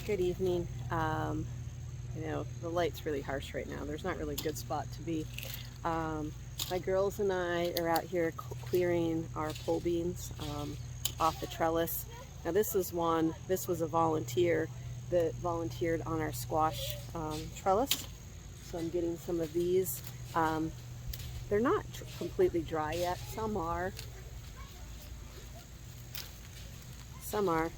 Good evening. You know, the light's really harsh right now. There's not really a good spot to be. My girls and I are out here clearing our pole beans off the trellis. Now this was a volunteer that volunteered on our squash trellis. So I'm getting some of these. They're not completely dry yet. Some are. Some are.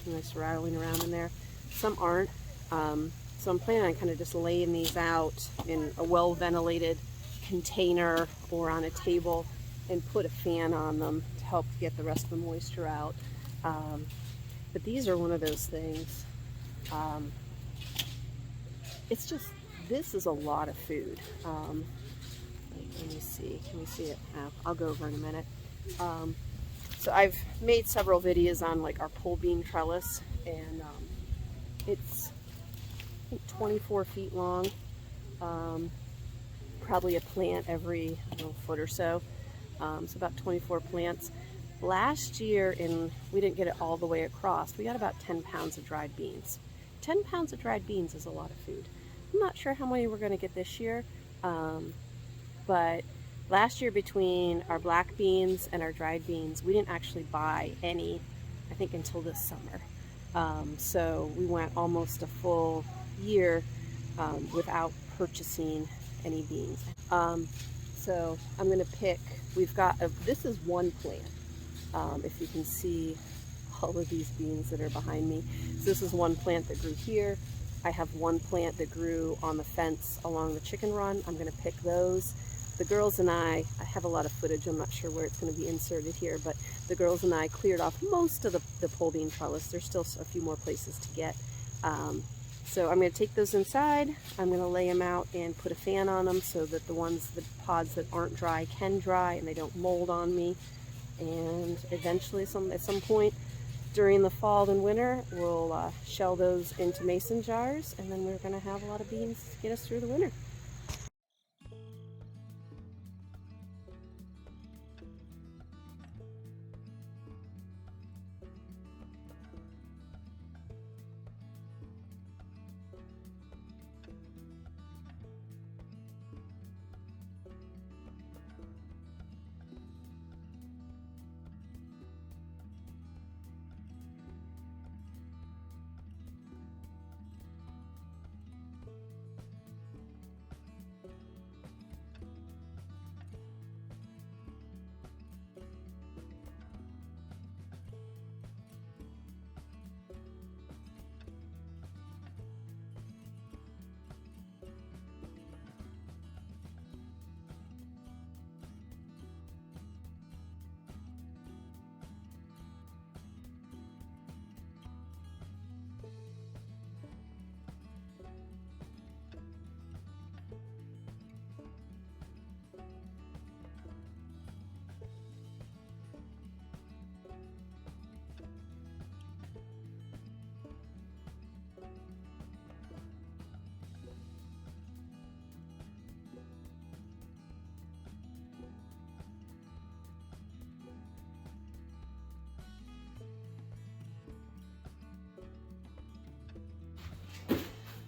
Nice rattling around in there. Some aren't. So I'm planning on kind of just laying these out in a well-ventilated container or on a table and put a fan on them to help get the rest of the moisture out. But these are one of those things. It's just, this is a lot of food. Let me see. Can we see it? I'll go over in a minute. So I've made several videos on like our pole bean trellis, and it's I think 24 feet long. Probably a plant every foot or so. So about 24 plants. Last year, we didn't get it all the way across. We got about 10 pounds of dried beans. 10 pounds of dried beans is a lot of food. I'm not sure how many we're going to get this year, but last year between our black beans and our dried beans, we didn't actually buy any, I think, until this summer. So we went almost a full year without purchasing any beans. So I'm going to pick, this is one plant. If you can see all of these beans that are behind me. So this is one plant that grew here. I have one plant that grew on the fence along the chicken run. I'm going to pick those. The girls and I have a lot of footage. I'm not sure where it's going to be inserted here, but the girls and I cleared off most of the pole bean trellis. There's still a few more places to get. So I'm going to take those inside. I'm going to lay them out and put a fan on them so that the pods that aren't dry can dry and they don't mold on me. And eventually, at some point during the fall and winter, we'll shell those into mason jars, and then we're going to have a lot of beans to get us through the winter.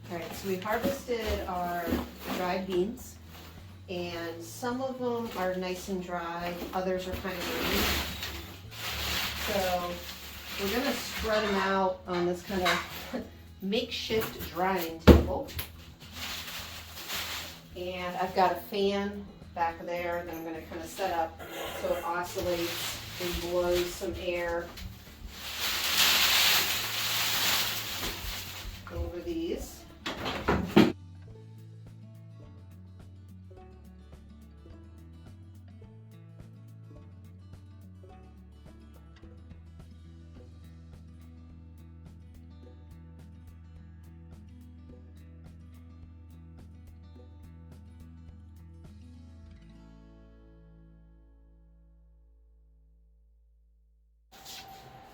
All right, so we harvested our dried beans, and some of them are nice and dry, others are kind of green. So we're going to spread them out on this kind of makeshift drying table. And I've got a fan back there that I'm going to kind of set up so it oscillates and blows some air over these.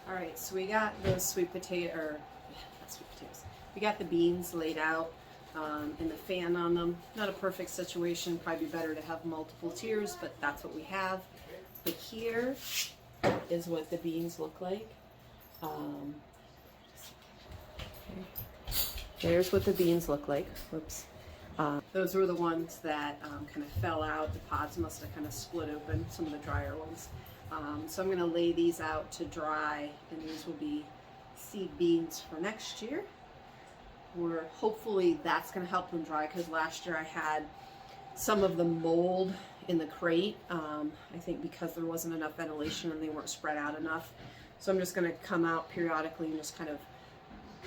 All right, so we got those sweet potatoes. We got the beans laid out and the fan on them. Not a perfect situation, probably better to have multiple tiers, but that's what we have. But here is what the beans look like. Okay. There's what the beans look like. Whoops. Those were the ones that kind of fell out. The pods must have kind of split open, some of the drier ones. So I'm going to lay these out to dry, and these will be seed beans for next year. Hopefully that's going to help them dry, because last year I had some of the mold in the crate. I think because there wasn't enough ventilation and they weren't spread out enough. So I'm just going to come out periodically and just kind of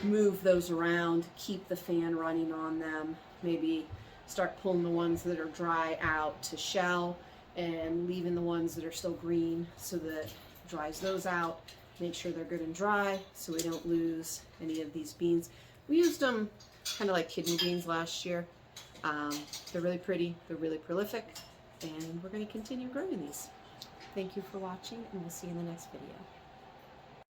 move those around, keep the fan running on them, maybe start pulling the ones that are dry out to shell and leaving the ones that are still green so that dries those out, make sure they're good and dry so we don't lose any of these beans. We used them kind of like kidney beans last year. They're really pretty, they're really prolific, and we're going to continue growing these. Thank you for watching, and we'll see you in the next video.